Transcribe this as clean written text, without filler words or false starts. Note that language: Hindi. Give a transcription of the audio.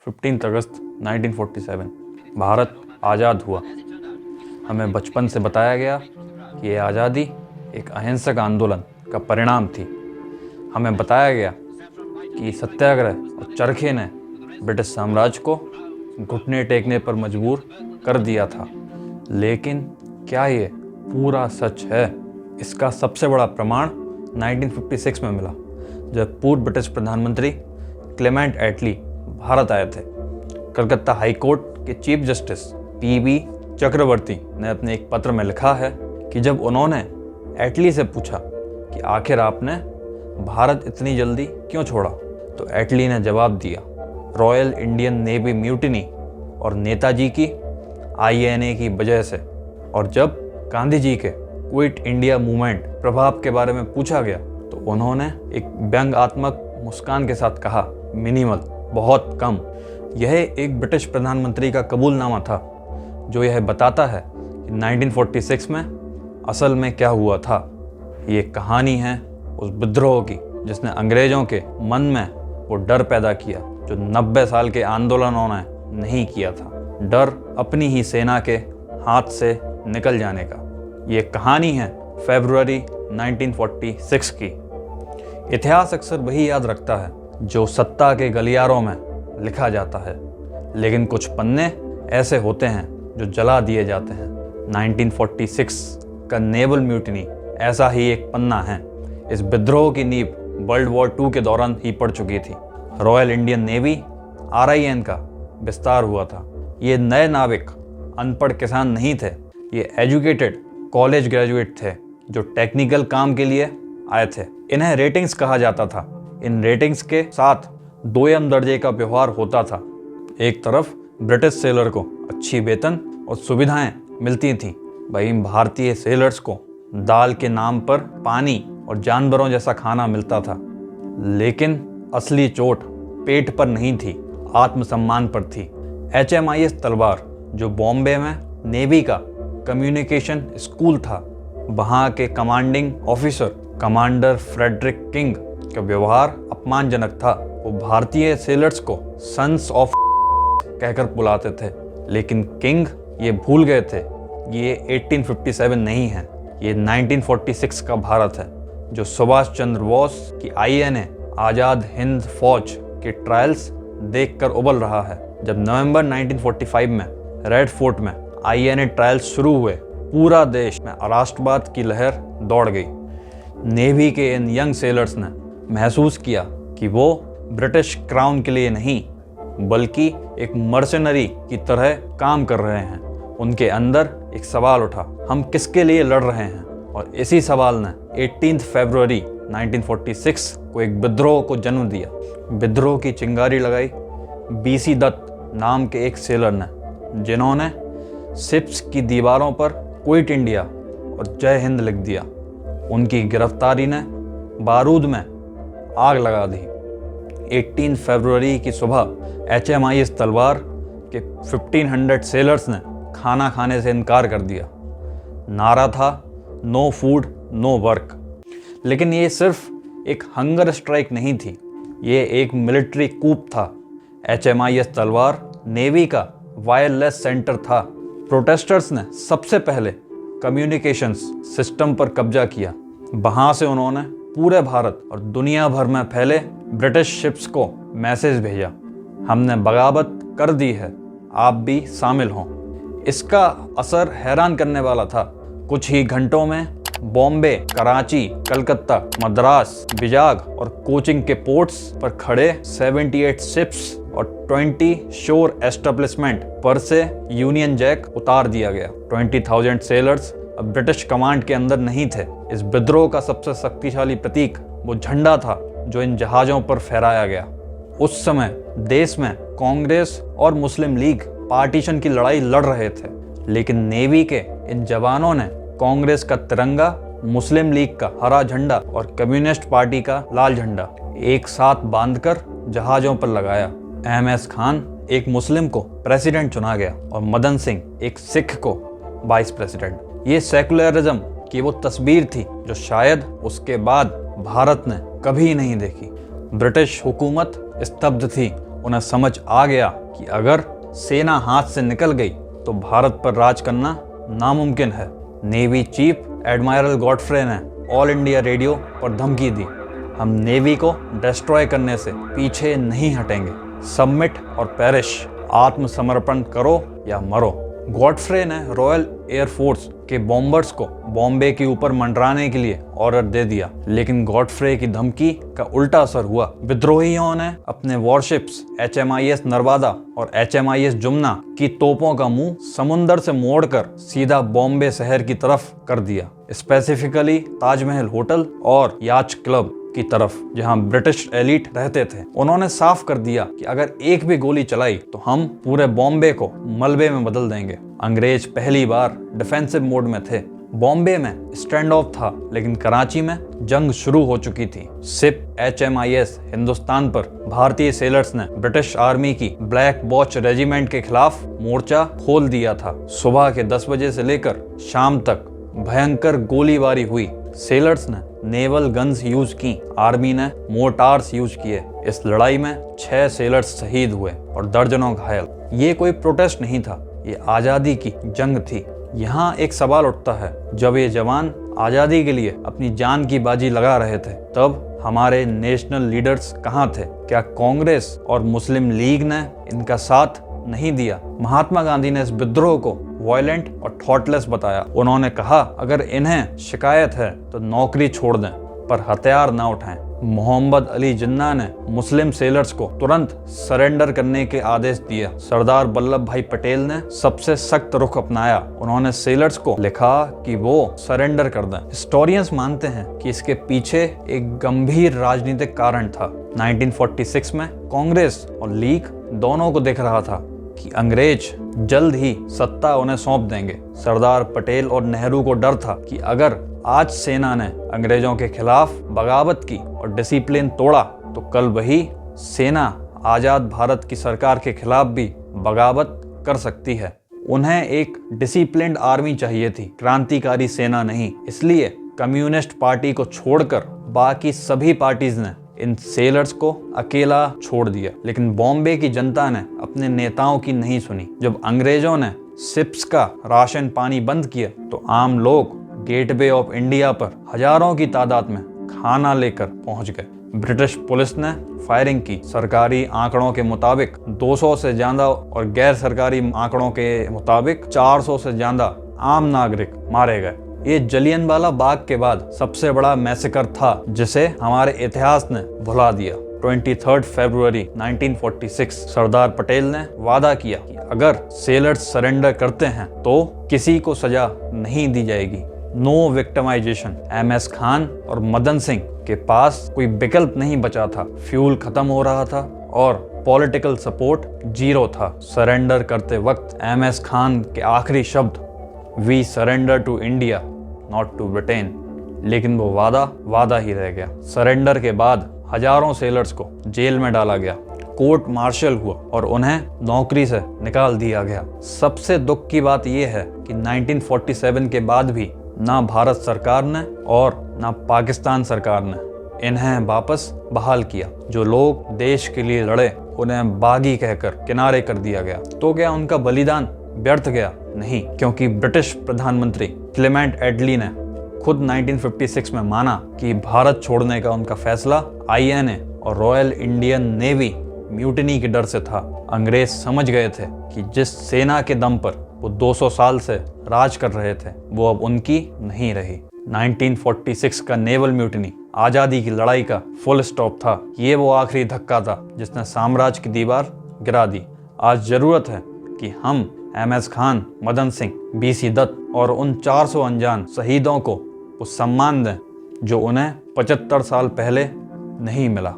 15 अगस्त 1947 भारत आज़ाद हुआ। हमें बचपन से बताया गया कि ये आज़ादी एक अहिंसक आंदोलन का परिणाम थी। हमें बताया गया कि सत्याग्रह और चरखे ने ब्रिटिश साम्राज्य को घुटने टेकने पर मजबूर कर दिया था। लेकिन क्या ये पूरा सच है? इसका सबसे बड़ा प्रमाण 1956 में मिला, जब पूर्व ब्रिटिश प्रधानमंत्री क्लेमेंट एटली भारत आए थे। कलकत्ता हाई कोर्ट के चीफ जस्टिस पीबी चक्रवर्ती ने अपने एक पत्र में लिखा है कि जब उन्होंने एटली से पूछा कि आखिर आपने भारत इतनी जल्दी क्यों छोड़ा, तो एटली ने जवाब दिया, रॉयल इंडियन नेवी म्यूटिनी और नेताजी की INA की वजह से। और जब गांधी जी के क्विट इंडिया मूवमेंट प्रभाव के बारे में पूछा गया, तो उन्होंने एक व्यंग्यात्मक मुस्कान के साथ कहा, मिनिमल, बहुत कम। यह एक ब्रिटिश प्रधानमंत्री का कबूलनामा था, जो यह बताता है कि 1946 में असल में क्या हुआ था। ये कहानी है उस विद्रोह की जिसने अंग्रेजों के मन में वो डर पैदा किया जो 90 साल के आंदोलनों ने नहीं किया था। डर अपनी ही सेना के हाथ से निकल जाने का। ये कहानी है फरवरी 1946 की। इतिहास अक्सर वही याद रखता है जो सत्ता के गलियारों में लिखा जाता है, लेकिन कुछ पन्ने ऐसे होते हैं जो जला दिए जाते हैं। 1946 का नेवल म्यूटिनी ऐसा ही एक पन्ना है। इस विद्रोह की नींव वर्ल्ड वॉर II के दौरान ही पड़ चुकी थी। रॉयल इंडियन नेवी RIN का विस्तार हुआ था। ये नए नाविक अनपढ़ किसान नहीं थे, ये एजुकेटेड कॉलेज ग्रेजुएट थे जो टेक्निकल काम के लिए आए थे। इन्हें रेटिंग्स कहा जाता था। इन रेटिंग्स के साथ दोयम दर्जे का व्यवहार होता था। एक तरफ ब्रिटिश सेलर को अच्छी वेतन और सुविधाएं मिलती थीं, वहीं भारतीय सेलर्स को दाल के नाम पर पानी और जानवरों जैसा खाना मिलता था। लेकिन असली चोट पेट पर नहीं थी, आत्मसम्मान पर थी। HMIS तलवार, जो बॉम्बे में नेवी का कम्युनिकेशन स्कूल था, वहाँ के commanding officer commander Frederick King का व्यवहार अपमानजनक था। वो भारतीय सेलर्स को सन्स ऑफ कहकर बुलाते थे, लेकिन किंग ये भूल गए थे ये 1857 नहीं है, ये 1946 का भारत है, जो सुभाष चंद्र बोस की INA आज़ाद हिंद फौज के ट्रायल्स देखकर उबल रहा है। जब नवंबर 1945 में रेड फोर्ट में INA ट्रायल्स शुरू हुए, पूरा देश में राष्ट्रवाद की लहर दौड़ गई। नेवी के इन यंग सेलर्स ने महसूस किया कि वो ब्रिटिश क्राउन के लिए नहीं, बल्कि एक मर्सनरी की तरह काम कर रहे हैं। उनके अंदर एक सवाल उठा, हम किसके लिए लड़ रहे हैं? और इसी सवाल ने 18 फरवरी 1946 को एक विद्रोह को जन्म दिया। विद्रोह की चिंगारी लगाई BC दत्त नाम के एक सेलर ने, जिन्होंने शिप्स की दीवारों पर क्विट इंडिया और जय हिंद लिख दिया। उनकी गिरफ्तारी ने बारूद में आग लगा दी। 18 फरवरी की सुबह HMIS तलवार के 1500 सेलर्स ने खाना खाने से इनकार कर दिया। नारा था, नो फूड नो वर्क। लेकिन ये सिर्फ एक हंगर स्ट्राइक नहीं थी, ये एक मिलिट्री कूप था। HMIS तलवार नेवी का वायरलेस सेंटर था। प्रोटेस्टर्स ने सबसे पहले कम्युनिकेशंस सिस्टम पर कब्जा किया। वहाँ से उन्होंने पूरे भारत और दुनिया भर में फैले ब्रिटिश शिप्स को मैसेज भेजा, हमने बगावत कर दी है, आप भी शामिल हों। इसका असर हैरान करने वाला था। कुछ ही घंटों में बॉम्बे, कराची, कलकत्ता, मद्रास, विजाग और कोचिंग के पोर्ट्स पर खड़े 78 शिप्स और 20 शोर एस्टेब्लिशमेंट पर से यूनियन जैक उतार दिया गया। 20,000 सेलर्स अब ब्रिटिश कमांड के अंदर नहीं थे। इस विद्रोह का सबसे शक्तिशाली प्रतीक वो झंडा था जो इन जहाज़ों पर फहराया गया। उस समय देश में कांग्रेस और मुस्लिम लीग पार्टीशन की लड़ाई लड़ रहे थे, लेकिन नेवी के इन जवानों ने कांग्रेस का तिरंगा, मुस्लिम लीग का हरा झंडा और कम्युनिस्ट पार्टी का लाल झंडा एक साथ बांधकर जहाज़ों पर लगाया। MS खान एक मुस्लिम को प्रेसिडेंट चुना गया और मदन सिंह एक सिख को वाइस प्रेसिडेंट। ये सेकुलरिज्म की वो तस्वीर थी जो शायद उसके बाद भारत ने कभी नहीं देखी। ब्रिटिश हुकूमत स्तब्ध थी उन्हें समझ आ गया कि अगर सेना हाथ से निकल गई तो भारत पर राज करना नामुमकिन है। नेवी चीफ एडमायरल गॉडफ्रे ने ऑल इंडिया रेडियो पर धमकी दी, हम नेवी को डिस्ट्रॉय करने से पीछे नहीं हटेंगे। सबमिट और पेरिश, आत्मसमर्पण करो या मरो। गॉडफ्रे ने रॉयल एयरफोर्स के बॉम्बर्स को बॉम्बे के ऊपर मंडराने के लिए ऑर्डर दे दिया, लेकिन गॉडफ्रे की धमकी का उल्टा असर हुआ। विद्रोहियों ने अपने वॉरशिप्स HMIS नर्मदा और HMIS जुमना की तोपों का मुंह समुंदर से मोड़कर सीधा बॉम्बे शहर की तरफ कर दिया, स्पेसिफिकली ताजमहल होटल और याच क्लब की तरफ जहां ब्रिटिश एलिट रहते थे। उन्होंने साफ कर दिया कि अगर एक भी गोली चलाई तो हम पूरे बॉम्बे को मलबे में बदल देंगे। अंग्रेज पहली बार डिफेंसिव मोड में थे। बॉम्बे में स्टैंड ऑफ था, लेकिन कराची में जंग शुरू हो चुकी थी। सिप HMIS हिंदुस्तान पर भारतीय सेलर्स ने ब्रिटिश आर्मी की ब्लैक वॉच रेजिमेंट के खिलाफ मोर्चा खोल दिया था। सुबह के 10 बजे से लेकर शाम तक भयंकर गोलीबारी हुई। सेलर्स ने नेवल गन्स यूज की, आर्मी ने मोर्टार्स यूज किए। इस लड़ाई में 6 सेलर्स शहीद हुए और दर्जनों घायल। ये कोई प्रोटेस्ट नहीं था, ये आज़ादी की जंग थी। यहाँ एक सवाल उठता है, जब ये जवान आज़ादी के लिए अपनी जान की बाजी लगा रहे थे, तब हमारे नेशनल लीडर्स कहाँ थे? क्या कांग्रेस और मुस्लिम लीग ने इनका साथ नहीं दिया? महात्मा गांधी ने इस विद्रोह को वायलेंट और थॉटलेस बताया। उन्होंने कहा, अगर इन्हें शिकायत है तो नौकरी छोड़ दें, पर हथियार ना उठाएं। मोहम्मद अली जिन्ना ने मुस्लिम सेलर्स को तुरंत सरेंडर करने के आदेश दिए। सरदार वल्लभ भाई पटेल ने सबसे सख्त रुख अपनाया। उन्होंने सेलर्स को लिखा कि वो सरेंडर कर दें। हिस्टोरियंस मानते हैं कि इसके पीछे एक गंभीर राजनीतिक कारण था। 1946 में कांग्रेस और लीग दोनों को दिख रहा था कि अंग्रेज जल्द ही सत्ता उन्हें सौंप देंगे। सरदार पटेल और नेहरू को डर था कि अगर आज सेना ने अंग्रेजों के खिलाफ बगावत की और डिसिप्लिन तोड़ा तो कल वही सेना आज़ाद भारत की सरकार के खिलाफ भी बगावत कर सकती है। उन्हें एक डिसिप्लिन्ड आर्मी चाहिए थी, क्रांतिकारी सेना नहीं। इसलिए कम्युनिस्ट पार्टी को छोड़कर बाकी सभी पार्टीज ने इन सेलर्स को अकेला छोड़ दिया। लेकिन बॉम्बे की जनता ने अपने नेताओं की नहीं सुनी। जब अंग्रेजों ने सिप्स का राशन पानी बंद किया तो आम लोग गेटवे ऑफ इंडिया पर हजारों की तादाद में खाना लेकर पहुंच गए। ब्रिटिश पुलिस ने फायरिंग की। सरकारी आंकड़ों के मुताबिक 200 से ज्यादा और गैर सरकारी आंकड़ों के मुताबिक 400 से ज्यादा आम नागरिक मारे गए। ये जलियनवाला बाग के बाद सबसे बड़ा मैसेकर था, जिसे हमारे इतिहास ने भुला दिया। 23 फरवरी 1946 सरदार पटेल ने वादा किया कि अगर सेलर्स सरेंडर करते हैं तो किसी को सजा नहीं दी जाएगी। No victimisation. MS खान और मदन सिंह के पास कोई विकल्प नहीं बचा था। फ्यूल खत्म हो रहा था और पॉलिटिकल सपोर्ट 0 था। सरेंडर करते वक्त MS खान के आखिरी शब्द, we surrender to India not to Britain. लेकिन वो वादा ही रह गया। सरेंडर के बाद हजारों सेलर्स को जेल में डाला गया, कोर्ट मार्शल हुआ और उन्हें नौकरी से निकाल दिया गया। सबसे दुख की बात यह है कि 1947 के बाद भी ना भारत सरकार ने और ना पाकिस्तान सरकार ने इन्हें वापस बहाल किया। जो लोग देश के लिए लड़े उन्हें बागी कहकर किनारे कर दिया गया। तो क्या उनका बलिदान व्यर्थ गया? नहीं, क्योंकि ब्रिटिश प्रधानमंत्री क्लेमेंट एटली ने खुद 1956 में माना कि भारत छोड़ने का उनका फैसला INA और रॉयल इंडियन नेवी म्यूटिनी के डर से था। अंग्रेज समझ गए थे कि जिस सेना के दम पर वो 200 साल से राज कर रहे थे वो अब उनकी नहीं रही। 1946 का नेवल म्यूटिनी आज़ादी की लड़ाई का फुल स्टॉप था। ये वो आखिरी धक्का था जिसने साम्राज्य की दीवार गिरा दी। आज जरूरत है कि हम MS खान, मदन सिंह, BC दत्त और उन 400 अनजान शहीदों को वो सम्मान दें जो उन्हें 75 साल पहले नहीं मिला।